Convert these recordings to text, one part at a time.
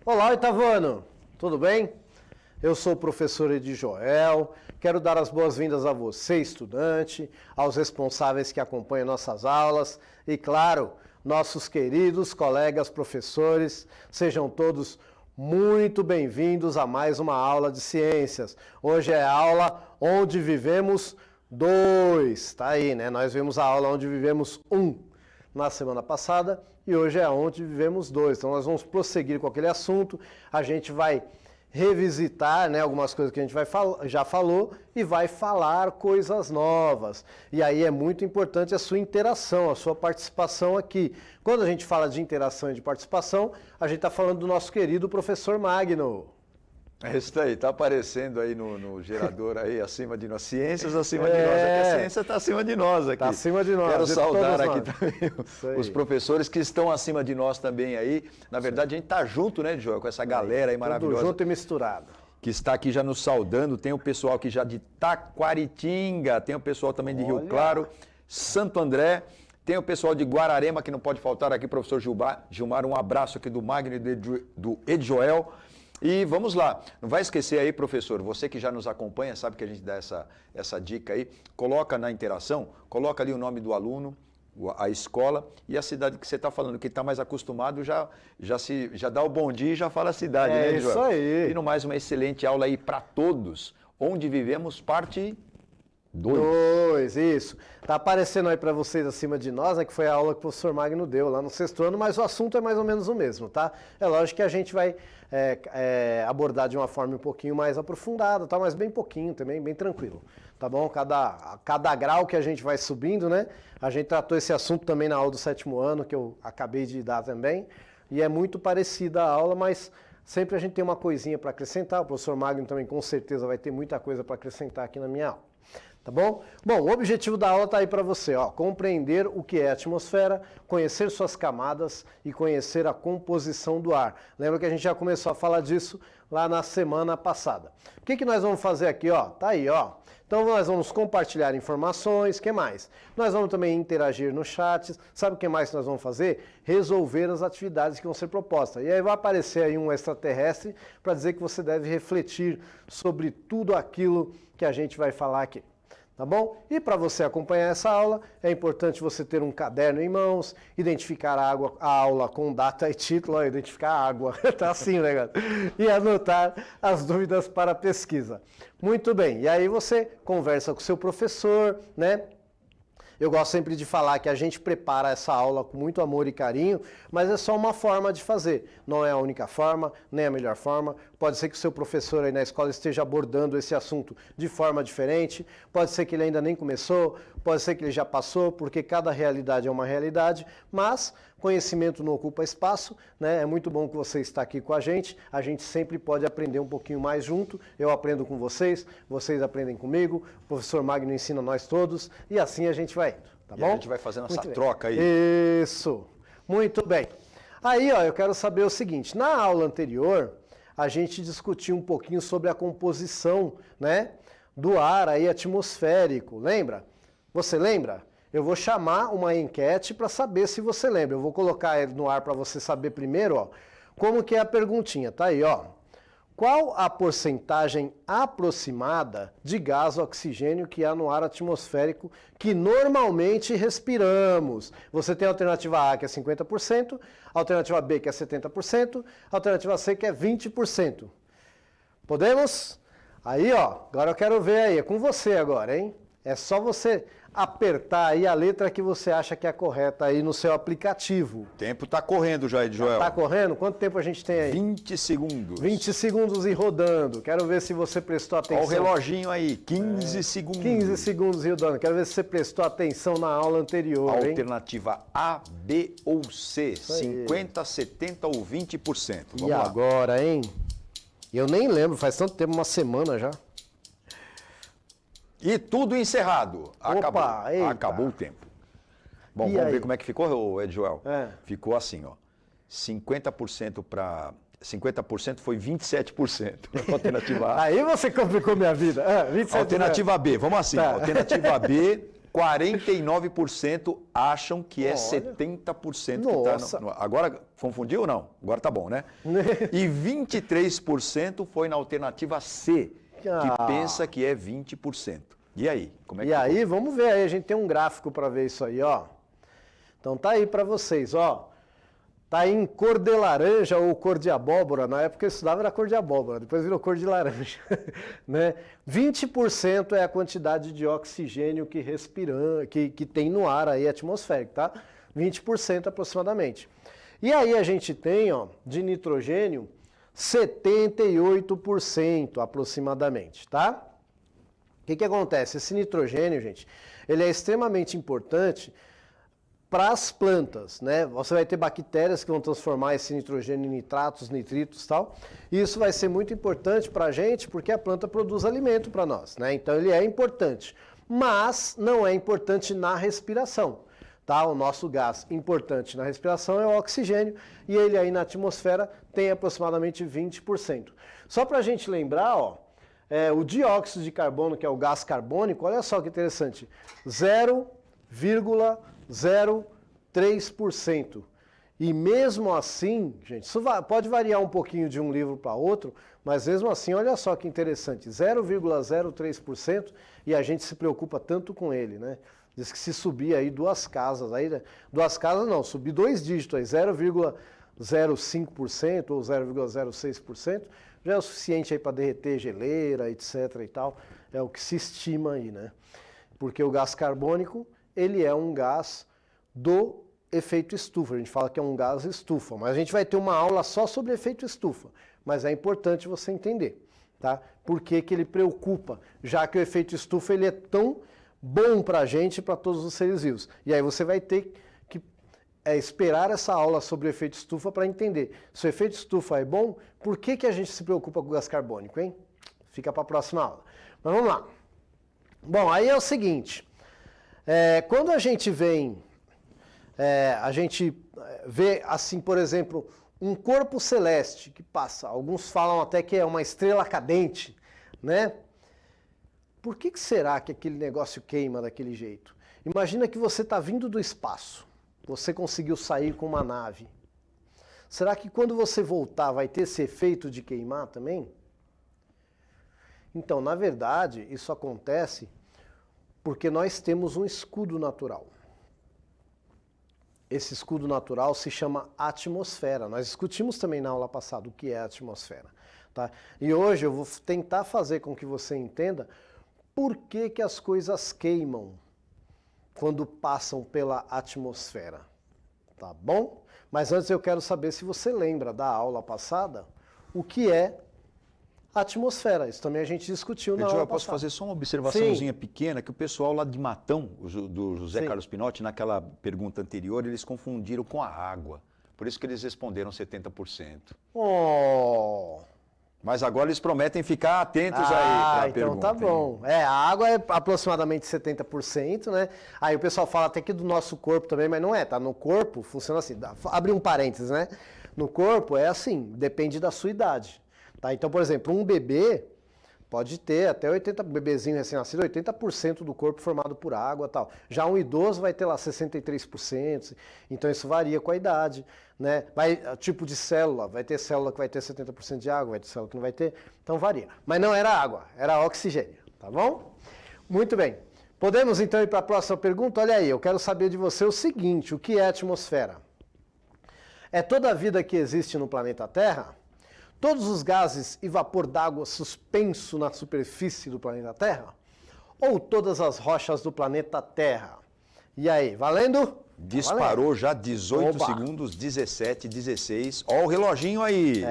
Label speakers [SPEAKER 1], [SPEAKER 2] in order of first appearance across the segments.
[SPEAKER 1] Olá, oitavano! Tudo bem? Eu sou o professor Edjoel, quero dar as boas-vindas a você, estudante, aos responsáveis que acompanham nossas aulas e, claro, nossos queridos colegas professores, sejam todos muito bem-vindos a mais uma aula de ciências. Hoje é a aula Onde Vivemos 2, tá aí, né? Nós vimos a aula Onde Vivemos 1 na semana passada e hoje é Onde Vivemos 2. Então nós vamos prosseguir com aquele assunto, a gente vai revisitar, né, algumas coisas que a gente já falou e vai falar coisas novas. E aí é muito importante a sua interação, a sua participação aqui. Quando a gente fala de interação e de participação, a gente está falando do nosso querido professor Magno.
[SPEAKER 2] É isso aí, está aparecendo aí no gerador aí, acima de nós, ciências acima de nós, a ciência está acima de nós aqui.
[SPEAKER 1] Está acima de nós.
[SPEAKER 2] Quero saudar aqui também os professores que estão acima de nós também aí. Na verdade, a gente está junto, né, Joel, com essa galera aí maravilhosa.
[SPEAKER 1] Tudo junto e misturado.
[SPEAKER 2] Que está aqui já nos saudando, tem o pessoal aqui já de Taquaritinga, tem o pessoal também de Rio Claro, Santo André, tem o pessoal de Guararema, que não pode faltar aqui, professor Gilmar, um abraço aqui do Magno e do Edjoel. E vamos lá, não vai esquecer aí, professor, você que já nos acompanha, sabe que a gente dá essa dica aí, coloca na interação, coloca ali o nome do aluno, a escola e a cidade que você está falando, que está mais acostumado já dá o bom dia e já fala a cidade, né, Joel?
[SPEAKER 1] É isso aí.
[SPEAKER 2] E no mais uma excelente aula aí para todos, Onde Vivemos, parte 2.
[SPEAKER 1] Isso. Tá aparecendo aí para vocês acima de nós, né, que foi a aula que o professor Magno deu lá no 6º ano, mas o assunto é mais ou menos o mesmo, tá? É lógico que a gente vai abordar de uma forma um pouquinho mais aprofundada, tá? Mas bem pouquinho também, bem tranquilo, tá bom? Cada grau que a gente vai subindo, né? A gente tratou esse assunto também na aula do 7º ano, que eu acabei de dar também, e é muito parecida a aula, mas sempre a gente tem uma coisinha para acrescentar. O professor Magno também com certeza vai ter muita coisa para acrescentar aqui na minha aula. Tá bom? Bom, o objetivo da aula está aí para você, ó, compreender o que é a atmosfera, conhecer suas camadas e conhecer a composição do ar. Lembra que a gente já começou a falar disso lá na semana passada. O que nós vamos fazer aqui, ó? Tá aí, ó. Então nós vamos compartilhar informações, o que mais? Nós vamos também interagir no chat. Sabe o que mais nós vamos fazer? Resolver as atividades que vão ser propostas. E aí vai aparecer aí um extraterrestre para dizer que você deve refletir sobre tudo aquilo que a gente vai falar aqui. Tá bom? E para você acompanhar essa aula, é importante você ter um caderno em mãos, identificar a aula com data e título, ó, identificar a água, tá assim, né, galera? E anotar as dúvidas para a pesquisa. Muito bem, e aí você conversa com o seu professor, né? Eu gosto sempre de falar que a gente prepara essa aula com muito amor e carinho, mas é só uma forma de fazer. Não é a única forma, nem a melhor forma. Pode ser que o seu professor aí na escola esteja abordando esse assunto de forma diferente. Pode ser que ele ainda nem começou, pode ser que ele já passou, porque cada realidade é uma realidade. Mas conhecimento não ocupa espaço, né? É muito bom que você está aqui com a gente sempre pode aprender um pouquinho mais junto. Eu aprendo com vocês, vocês aprendem comigo, o professor Magno ensina nós todos, e assim a gente vai indo, tá bom?
[SPEAKER 2] A gente vai fazendo essa troca aí.
[SPEAKER 1] Isso, muito bem. Aí, ó, eu quero saber o seguinte, na aula anterior, a gente discutiu um pouquinho sobre a composição, né, do ar aí atmosférico, lembra? Você lembra? Eu vou chamar uma enquete para saber se você lembra. Eu vou colocar ele no ar para você saber primeiro, ó, como que é a perguntinha. Tá aí, ó. Qual a porcentagem aproximada de gás oxigênio que há no ar atmosférico que normalmente respiramos? Você tem a alternativa A, que é 50%, a alternativa B, que é 70%, a alternativa C, que é 20%. Podemos? Aí, ó, agora eu quero ver aí, é com você agora, hein? É só você apertar aí a letra que você acha que é correta aí no seu aplicativo.
[SPEAKER 2] O tempo está correndo já, Joel.
[SPEAKER 1] Está correndo? Quanto tempo a gente tem aí?
[SPEAKER 2] 20 segundos.
[SPEAKER 1] 20 segundos e rodando. Quero ver se você prestou atenção.
[SPEAKER 2] Olha o reloginho aí, 15 segundos.
[SPEAKER 1] 15 segundos e rodando. Quero ver se você prestou atenção na aula anterior,
[SPEAKER 2] Alternativa A, B ou C, 50, 70 ou 20%.
[SPEAKER 1] Vamos lá. Agora, hein? Eu nem lembro, faz tanto tempo, uma semana já.
[SPEAKER 2] E tudo encerrado.
[SPEAKER 1] Opa,
[SPEAKER 2] acabou o tempo. Bom, vamos ver como é que ficou, Edjoel. Ficou assim, ó. 50% para... 50% foi 27%. Alternativa A.
[SPEAKER 1] Aí você complicou minha vida. 27%.
[SPEAKER 2] Alternativa B, vamos assim. Tá. Alternativa B, 49% acham que é
[SPEAKER 1] Olha.
[SPEAKER 2] 70%
[SPEAKER 1] Nossa.
[SPEAKER 2] que está. Agora, confundiu ou não? Agora tá bom, né? E 23% foi na alternativa C, que pensa que é 20%. E aí? Como é que
[SPEAKER 1] E aí, vamos ver aí, a gente tem um gráfico para ver isso aí, ó. Então tá aí para vocês, ó. Tá aí em cor de laranja ou cor de abóbora. Na época eu estudava era cor de abóbora, depois virou cor de laranja. Né? 20% é a quantidade de oxigênio que tem no ar aí atmosférico, tá? 20% aproximadamente. E aí a gente tem, ó, de nitrogênio, 78% aproximadamente, tá? O que acontece? Esse nitrogênio, gente, ele é extremamente importante para as plantas, né? Você vai ter bactérias que vão transformar esse nitrogênio em nitratos, nitritos e tal. E isso vai ser muito importante para a gente porque a planta produz alimento para nós, né? Então ele é importante, mas não é importante na respiração, tá? O nosso gás importante na respiração é o oxigênio e ele aí na atmosfera tem aproximadamente 20%. Só para a gente lembrar, ó, o dióxido de carbono, que é o gás carbônico, olha só que interessante, 0,03%. E mesmo assim, gente, isso pode variar um pouquinho de um livro para outro, mas mesmo assim, olha só que interessante, 0,03% e a gente se preocupa tanto com ele, né? Diz que se subir aí duas casas, subir 2 dígitos aí, 0,05% ou 0,06%, já é o suficiente aí para derreter geleira, etc e tal, é o que se estima aí, né? Porque o gás carbônico, ele é um gás do efeito estufa. A gente fala que é um gás estufa, mas a gente vai ter uma aula só sobre efeito estufa. Mas é importante você entender, tá? Por que que ele preocupa, já que o efeito estufa ele é tão bom para a gente e para todos os seres vivos. E aí você vai ter que esperar essa aula sobre o efeito estufa para entender. Se o efeito estufa é bom, por que que a gente se preocupa com o gás carbônico, hein? Fica para a próxima aula. Mas vamos lá. Bom, aí é o seguinte... quando a gente vê, assim, por exemplo, um corpo celeste que passa, alguns falam até que é uma estrela cadente, né? Por que será que aquele negócio queima daquele jeito? Imagina que você está vindo do espaço, você conseguiu sair com uma nave. Será que quando você voltar vai ter esse efeito de queimar também? Então, na verdade, isso acontece porque nós temos um escudo natural. Esse escudo natural se chama atmosfera. Nós discutimos também na aula passada o que é a atmosfera. Tá? E hoje eu vou tentar fazer com que você entenda por que que as coisas queimam quando passam pela atmosfera. Tá bom? Mas antes eu quero saber se você lembra da aula passada o que é a atmosfera. Isso também a gente discutiu na aula
[SPEAKER 2] eu posso
[SPEAKER 1] passada.
[SPEAKER 2] fazer só uma observaçãozinha pequena, que o pessoal lá de Matão, do José
[SPEAKER 1] Sim.
[SPEAKER 2] Carlos Pinotti, naquela pergunta anterior, eles confundiram com a água. Por isso que eles responderam 70%.
[SPEAKER 1] Oh!
[SPEAKER 2] Mas agora eles prometem ficar atentos aí para a
[SPEAKER 1] então
[SPEAKER 2] pergunta.
[SPEAKER 1] tá bom. A água é aproximadamente 70%, né? Aí o pessoal fala até que do nosso corpo também, mas não é, tá? No corpo funciona assim, abre um parênteses, né? No corpo é assim, depende da sua idade. Tá? Então, por exemplo, um bebê pode ter até 80%, bebezinho recém-nascido, 80% do corpo formado por água e tal. Já um idoso vai ter lá 63%, então isso varia com a idade, né? Tipo de célula, vai ter célula que vai ter 70% de água, vai ter célula que não vai ter, então varia. Mas não era água, era oxigênio, tá bom? Muito bem. Podemos então ir para a próxima pergunta? Olha aí, eu quero saber de você o seguinte, o que é a atmosfera? É toda a vida que existe no planeta Terra? Todos os gases e vapor d'água suspenso na superfície do planeta Terra? Ou todas as rochas do planeta Terra? E aí, valendo?
[SPEAKER 2] Disparou
[SPEAKER 1] valendo.
[SPEAKER 2] já 18
[SPEAKER 1] Oba.
[SPEAKER 2] segundos, 17, 16. Ó o reloginho aí.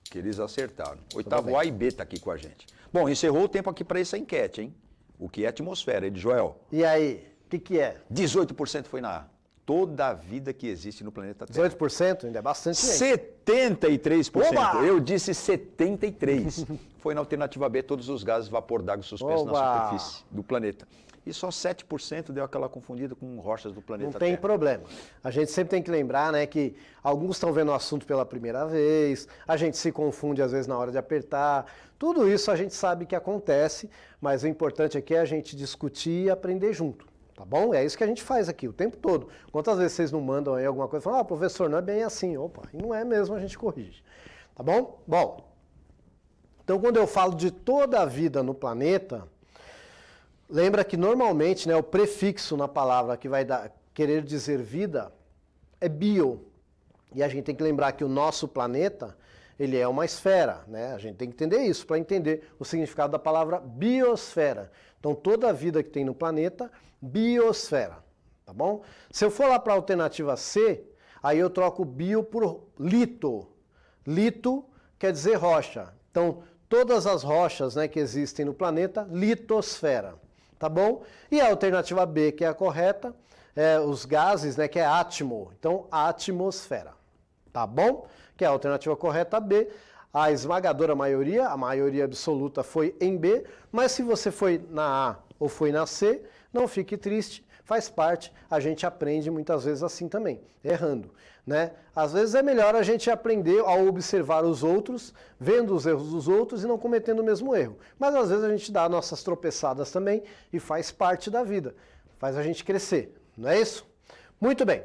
[SPEAKER 2] Que eles acertaram. Oitavo A e B tá aqui com a gente. Bom, encerrou o tempo aqui para essa enquete, hein? O que é atmosfera, Joel?
[SPEAKER 1] E aí, o que é?
[SPEAKER 2] 18% foi na A. toda a vida que existe no planeta Terra.
[SPEAKER 1] 18% ainda é bastante gente.
[SPEAKER 2] 73%.
[SPEAKER 1] Oba!
[SPEAKER 2] Eu disse 73%. Foi na alternativa B todos os gases vapor d'água suspensos na superfície do planeta. E só 7% deu aquela confundida com rochas do planeta Terra.
[SPEAKER 1] Não tem problema. A gente sempre tem que lembrar, né, que alguns estão vendo o assunto pela primeira vez, a gente se confunde às vezes na hora de apertar. Tudo isso a gente sabe que acontece, mas o importante aqui é a gente discutir e aprender junto. Tá bom? É isso que a gente faz aqui o tempo todo. Quantas vezes vocês não mandam aí alguma coisa e falam, professor, não é bem assim. Opa, e não é mesmo, a gente corrige. Tá bom? Bom, então quando eu falo de toda a vida no planeta, lembra que normalmente, né, o prefixo na palavra que vai querer dizer vida é bio. E a gente tem que lembrar que o nosso planeta, ele é uma esfera, né? A gente tem que entender isso para entender o significado da palavra biosfera. Então toda a vida que tem no planeta, biosfera, tá bom? Se eu for lá para a alternativa C, aí eu troco bio por lito. Lito quer dizer rocha. Então todas as rochas, né, que existem no planeta, litosfera. Tá bom? E a alternativa B, que é a correta, os gases, né, que é átimo. Então, atmosfera. Tá bom? Que é a alternativa correta B. A esmagadora maioria, a maioria absoluta foi em B, mas se você foi na A ou foi na C, não fique triste, faz parte, a gente aprende muitas vezes assim também, errando, né? Às vezes é melhor a gente aprender a observar os outros, vendo os erros dos outros e não cometendo o mesmo erro. Mas às vezes a gente dá nossas tropeçadas também e faz parte da vida, faz a gente crescer, não é isso? Muito bem.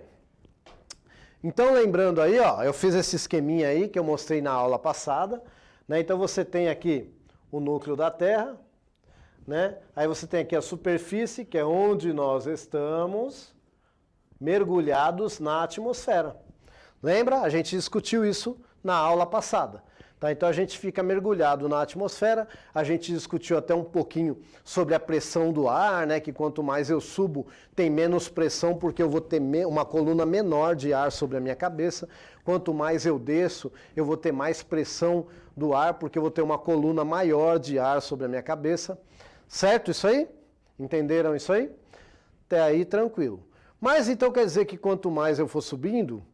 [SPEAKER 1] Então lembrando aí, ó, eu fiz esse esqueminha aí que eu mostrei na aula passada, né? Então você tem aqui o núcleo da Terra, né? Aí você tem aqui a superfície, que é onde nós estamos mergulhados na atmosfera. Lembra? A gente discutiu isso na aula passada. Tá? Então a gente fica mergulhado na atmosfera, a gente discutiu até um pouquinho sobre a pressão do ar, né? Que quanto mais eu subo, tem menos pressão, porque eu vou ter uma coluna menor de ar sobre a minha cabeça. Quanto mais eu desço, eu vou ter mais pressão do ar, porque eu vou ter uma coluna maior de ar sobre a minha cabeça. Certo isso aí? Entenderam isso aí? Até aí tranquilo. Mas então quer dizer que quanto mais eu for subindo,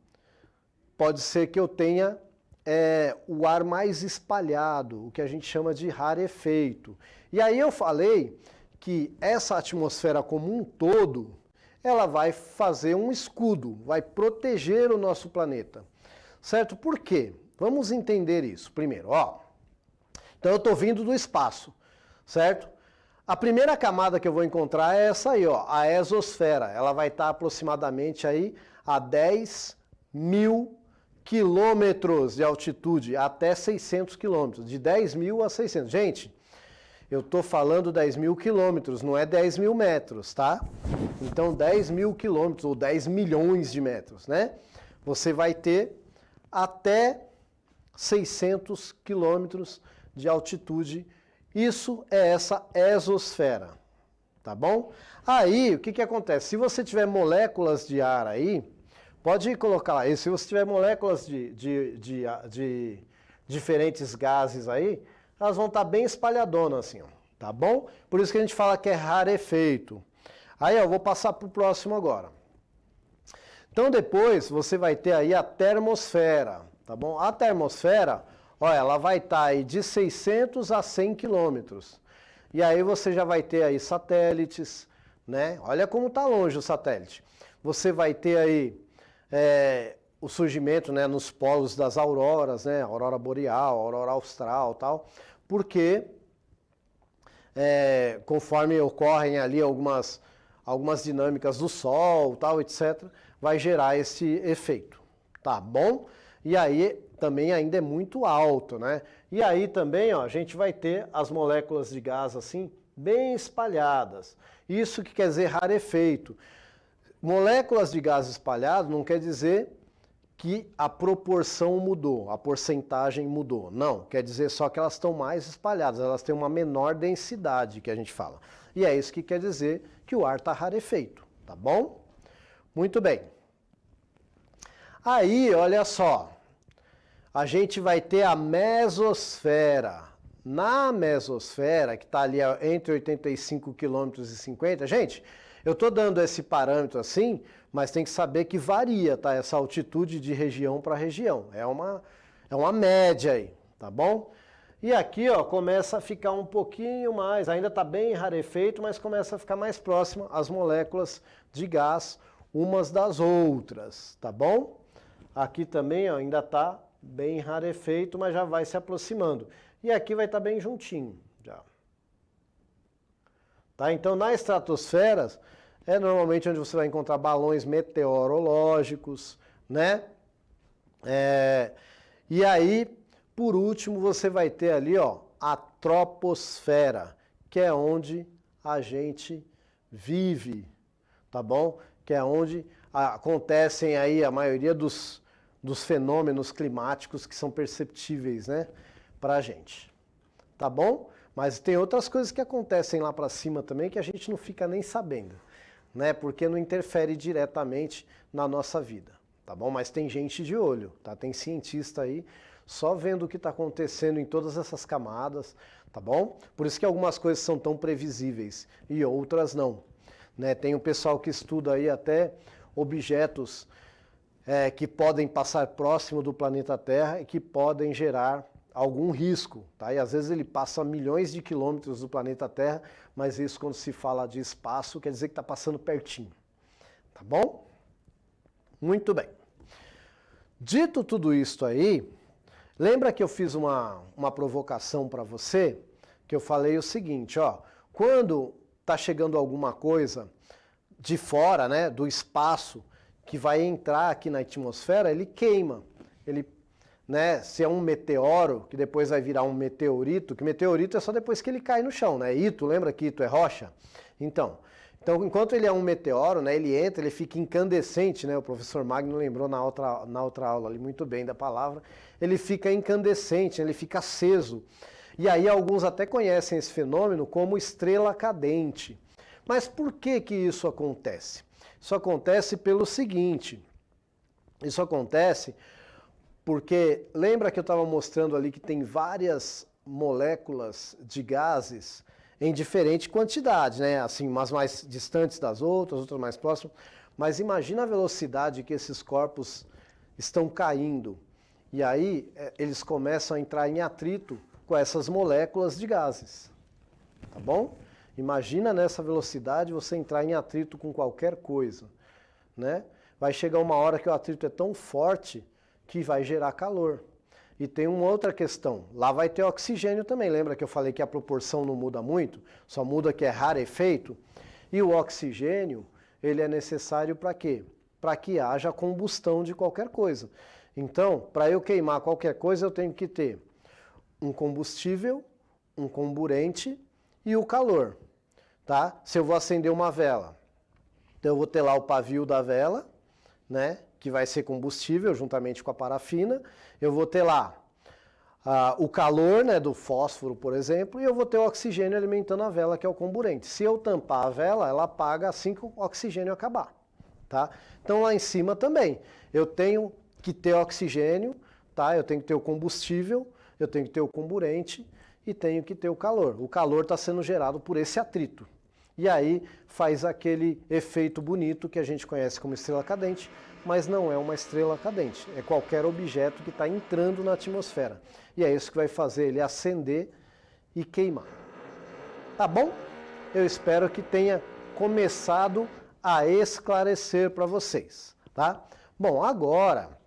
[SPEAKER 1] pode ser que eu tenha o ar mais espalhado, o que a gente chama de rarefeito. E aí eu falei que essa atmosfera como um todo, ela vai fazer um escudo, vai proteger o nosso planeta. Certo? Por quê? Vamos entender isso primeiro. Ó, então eu estou vindo do espaço, certo? A primeira camada que eu vou encontrar é essa aí, ó, a exosfera. Ela vai estar aproximadamente aí a 10.000 quilômetros de altitude, até 600 quilômetros, de 10.000 a 600. Gente, eu estou falando 10.000 quilômetros, não é 10.000 metros, tá? Então 10.000 quilômetros, ou 10 milhões de metros, né? Você vai ter até 600 quilômetros de altitude. Isso é essa exosfera, tá bom? Aí, o que acontece? Se você tiver moléculas de ar aí, pode colocar lá, e se você tiver moléculas de diferentes gases aí, elas vão estar bem espalhadonas assim, ó, tá bom? Por isso que a gente fala que é rarefeito. Aí, ó, eu vou passar para o próximo agora. Então, depois, você vai ter aí a termosfera, tá bom? A termosfera, ó, ela vai estar aí de 600 a 100 quilômetros. E aí você já vai ter aí satélites, né? Olha como está longe o satélite. Você vai ter aí o surgimento, né, nos polos das auroras, né, aurora boreal, aurora austral, tal, porque conforme ocorrem ali algumas dinâmicas do Sol, tal, etc., vai gerar esse efeito, tá bom? E aí também ainda é muito alto, né? E aí também, ó, a gente vai ter as moléculas de gás assim bem espalhadas. Isso que quer dizer rarefeito. Moléculas de gás espalhado não quer dizer que a proporção mudou, a porcentagem mudou. Não, quer dizer só que elas estão mais espalhadas, elas têm uma menor densidade, que a gente fala. E é isso que quer dizer que o ar está rarefeito, tá bom? Muito bem. Aí, olha só, a gente vai ter a mesosfera. Na mesosfera, que está ali entre 85 km e 50, gente, eu estou dando esse parâmetro assim, mas tem que saber que varia, tá? Essa altitude de região para região. É uma média aí, tá bom? E aqui, ó, começa a ficar um pouquinho mais, ainda está bem rarefeito, mas começa a ficar mais próximo as moléculas de gás umas das outras, tá bom? Aqui também, ó, ainda está bem rarefeito, mas já vai se aproximando. E aqui vai estar bem juntinho, já. Tá? Então, na estratosfera, é normalmente onde você vai encontrar balões meteorológicos, né? E aí, por último, você vai ter ali, ó, a troposfera, que é onde a gente vive, tá bom? Que é onde acontecem aí a maioria dos fenômenos climáticos que são perceptíveis, né, pra gente. Tá bom? Mas tem outras coisas que acontecem lá para cima também que a gente não fica nem sabendo, né? Porque não interfere diretamente na nossa vida, tá bom? Mas tem gente de olho, tá? Tem cientista aí só vendo o que está acontecendo em todas essas camadas, tá bom? Por isso que algumas coisas são tão previsíveis e outras não, né? Tem um pessoal que estuda aí até objetos que podem passar próximo do planeta Terra e que podem gerar algum risco, tá? E às vezes ele passa a milhões de quilômetros do planeta Terra, mas isso quando se fala de espaço quer dizer que está passando pertinho, tá bom? Muito bem. Dito tudo isso aí, lembra que eu fiz uma provocação para você, que eu falei o seguinte, ó, quando está chegando alguma coisa de fora, né, do espaço, que vai entrar aqui na atmosfera, ele queima, ele, né, se é um meteoro, que depois vai virar um meteorito, que meteorito é só depois que ele cai no chão, né? Ito, lembra que Ito é rocha? Então, enquanto ele é um meteoro, né, ele entra, ele fica incandescente, né? O professor Magno lembrou na outra aula ali muito bem da palavra, ele fica incandescente, ele fica aceso. E aí alguns até conhecem esse fenômeno como estrela cadente. Mas por que que isso acontece? Isso acontece pelo seguinte, isso acontece porque, lembra que eu estava mostrando ali que tem várias moléculas de gases em diferente quantidade, né? Assim, umas mais distantes das outras mais próximas. Mas imagina a velocidade que esses corpos estão caindo. E aí eles começam a entrar em atrito com essas moléculas de gases. Tá bom? Imagina nessa velocidade você entrar em atrito com qualquer coisa, né? Vai chegar uma hora que o atrito é tão forte que vai gerar calor. E tem uma outra questão, lá vai ter oxigênio também, lembra que eu falei que a proporção não muda muito? Só muda que é rarefeito? E o oxigênio, ele é necessário para quê? Para que haja combustão de qualquer coisa. Então, para eu queimar qualquer coisa, eu tenho que ter um combustível, um comburente e o calor. Tá? Se eu vou acender uma vela, então eu vou ter lá o pavio da vela, né, que vai ser combustível juntamente com a parafina, eu vou ter lá o calor, né, do fósforo, por exemplo, e eu vou ter o oxigênio alimentando a vela, que é o comburente. Se eu tampar a vela, ela apaga assim que o oxigênio acabar. Tá? Então lá em cima também, eu tenho que ter oxigênio, tá? Eu tenho que ter o combustível, eu tenho que ter o comburente e tenho que ter o calor. O calor está sendo gerado por esse atrito. E aí faz aquele efeito bonito que a gente conhece como estrela cadente, mas não é uma estrela cadente. É qualquer objeto que está entrando na atmosfera. E é isso que vai fazer ele acender e queimar. Tá bom? Eu espero que tenha começado a esclarecer para vocês, tá? Bom, agora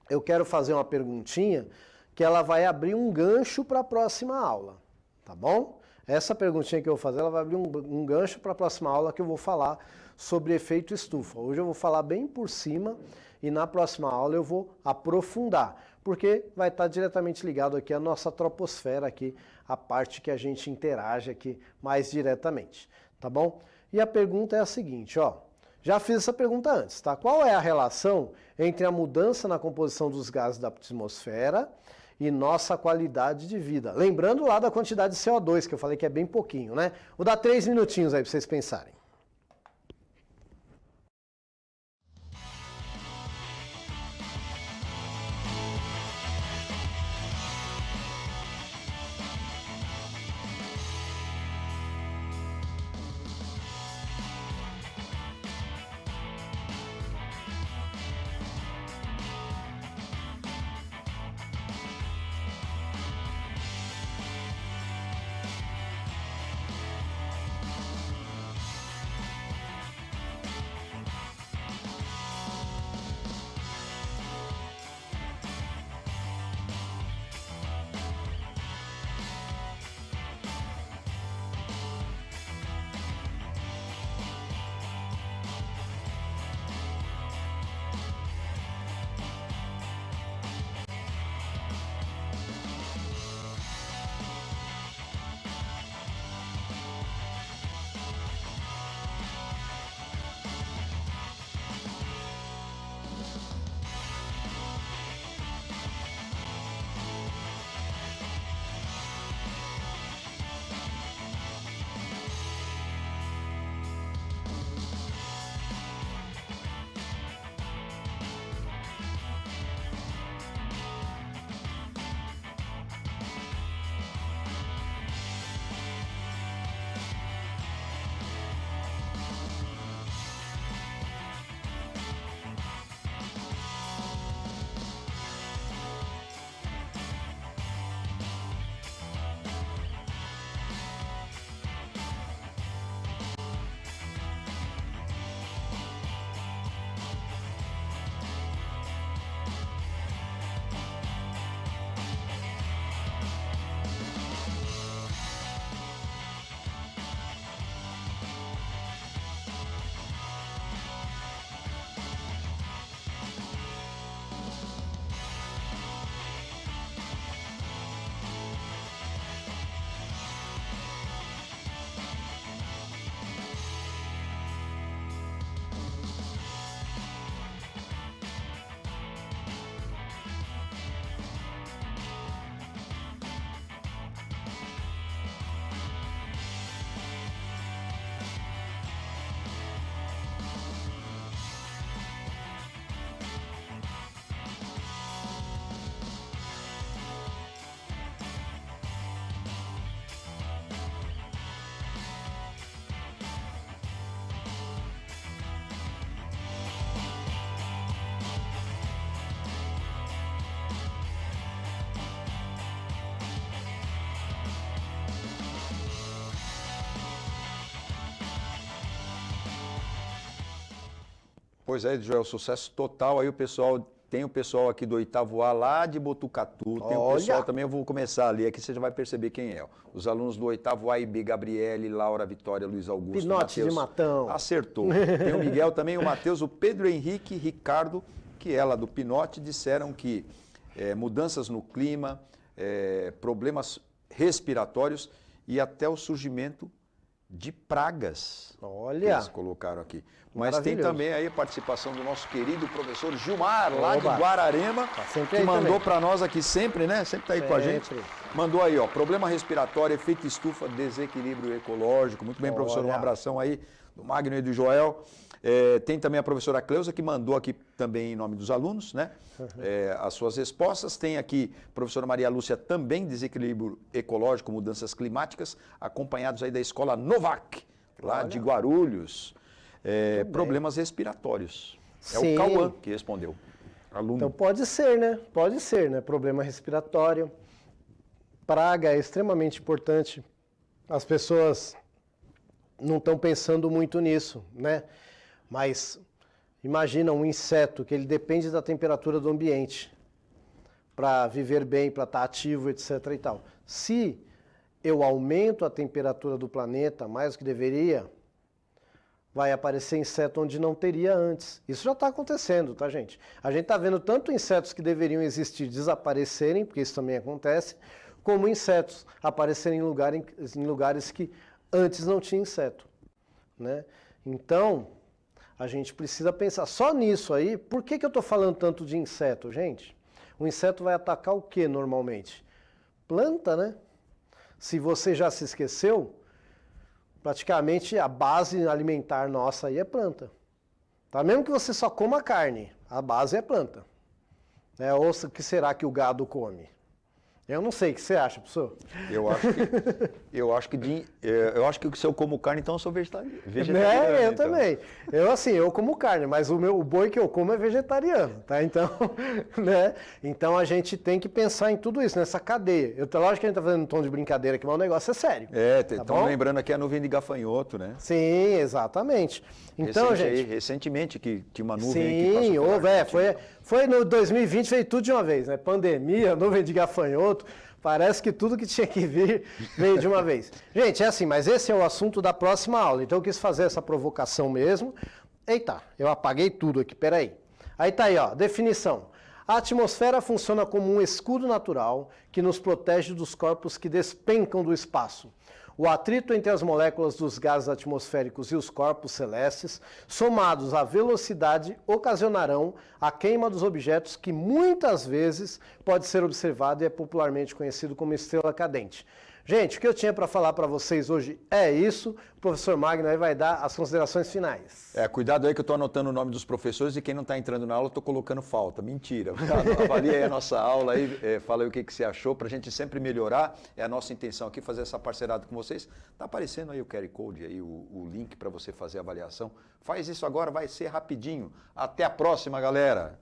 [SPEAKER 1] eu quero fazer uma perguntinha que ela vai abrir um gancho para a próxima aula, tá bom? Essa perguntinha que eu vou fazer, ela vai abrir um gancho para a próxima aula que eu vou falar sobre efeito estufa. Hoje eu vou falar bem por cima e na próxima aula eu vou aprofundar, porque vai estar diretamente ligado aqui à nossa troposfera, aqui, a parte que a gente interage aqui mais diretamente, tá bom? E a pergunta é a seguinte, ó, já fiz essa pergunta antes, tá? Qual é a relação entre a mudança na composição dos gases da atmosfera e nossa qualidade de vida? Lembrando lá da quantidade de CO2, que eu falei que é bem pouquinho, né? Vou dar 3 minutinhos aí para vocês pensarem.
[SPEAKER 2] Pois é, Joel, sucesso total. Aí tem o pessoal aqui do 8º A lá de Botucatu, tem o pessoal também, eu vou começar a ler aqui, você já vai perceber quem é. Ó. Os alunos do 8º A e B, Gabriele, Laura, Vitória, Luiz Augusto,
[SPEAKER 1] Pinote
[SPEAKER 2] Mateus.
[SPEAKER 1] de Matão.
[SPEAKER 2] Acertou. Tem o Miguel também, o Matheus, o Pedro Henrique, Ricardo, que é lá do Pinote, disseram que mudanças no clima, problemas respiratórios e até o surgimento de pragas.
[SPEAKER 1] Olha!
[SPEAKER 2] Que eles colocaram aqui. Mas tem também aí a participação do nosso querido professor Gilmar, lá de Guararema, que mandou para nós aqui sempre, né? Sempre está aí com a gente. Mandou aí, ó, problema respiratório, efeito estufa, desequilíbrio ecológico. Muito bem, professor, um abração aí do Magno e do Joel. Tem também a professora Cleusa, que mandou aqui também em nome dos alunos, né? As suas respostas. Tem aqui a professora Maria Lúcia, também desequilíbrio ecológico, mudanças climáticas, acompanhados aí da escola Novak, lá de Guarulhos. Problemas respiratórios.
[SPEAKER 1] Sim.
[SPEAKER 2] O Cauã que respondeu. Aluno.
[SPEAKER 1] Então pode ser, né? Pode ser, né? Problema respiratório. Praga é extremamente importante. As pessoas não estão pensando muito nisso, né? Mas imagina um inseto que ele depende da temperatura do ambiente para viver bem, para estar ativo, etc. e tal. Se eu aumento a temperatura do planeta mais do que deveria, vai aparecer inseto onde não teria antes. Isso já está acontecendo, tá, gente? A gente está vendo tanto insetos que deveriam existir desaparecerem, porque isso também acontece, como insetos aparecerem em lugares que antes não tinha inseto, né? Então, a gente precisa pensar só nisso aí. Por que eu estou falando tanto de inseto, gente? O inseto vai atacar o que normalmente? Planta, né? Se você já se esqueceu, praticamente a base alimentar nossa aí é planta. Tá? Mesmo que você só coma carne, a base é planta. Ou o que será que o gado come? Eu não sei, o que você acha, professor?
[SPEAKER 2] Eu acho que se eu como carne, então eu sou vegetariano.
[SPEAKER 1] Eu
[SPEAKER 2] então.
[SPEAKER 1] também. Eu como carne, mas o boi que eu como é vegetariano, tá? Então, né? Então a gente tem que pensar em tudo isso, nessa cadeia. Lógico que a gente tá fazendo um tom de brincadeira aqui, mas o negócio é sério.
[SPEAKER 2] Estamos lembrando aqui a nuvem de gafanhoto, né?
[SPEAKER 1] Sim, exatamente. Então, gente...
[SPEAKER 2] recentemente que tinha uma nuvem
[SPEAKER 1] aí que passou. Foi no 2020, veio tudo de uma vez, né? Pandemia, nuvem de gafanhoto, parece que tudo que tinha que vir veio de uma vez. Gente, é assim, mas esse é o assunto da próxima aula, então eu quis fazer essa provocação mesmo. Eita, eu apaguei tudo aqui, peraí. Aí tá aí, ó, definição. A atmosfera funciona como um escudo natural que nos protege dos corpos que despencam do espaço. O atrito entre as moléculas dos gases atmosféricos e os corpos celestes, somados à velocidade, ocasionarão a queima dos objetos que muitas vezes pode ser observado e é popularmente conhecido como estrela cadente. Gente, o que eu tinha para falar para vocês hoje é isso. O professor Magno aí vai dar as considerações finais.
[SPEAKER 2] Cuidado aí que eu estou anotando o nome dos professores e quem não está entrando na aula eu estou colocando falta. Mentira. Avalie aí a nossa aula aí, fala aí o que você achou para a gente sempre melhorar. É a nossa intenção aqui fazer essa parcerada com vocês. Está aparecendo aí o QR Code, aí, o link para você fazer a avaliação. Faz isso agora, vai ser rapidinho. Até a próxima, galera!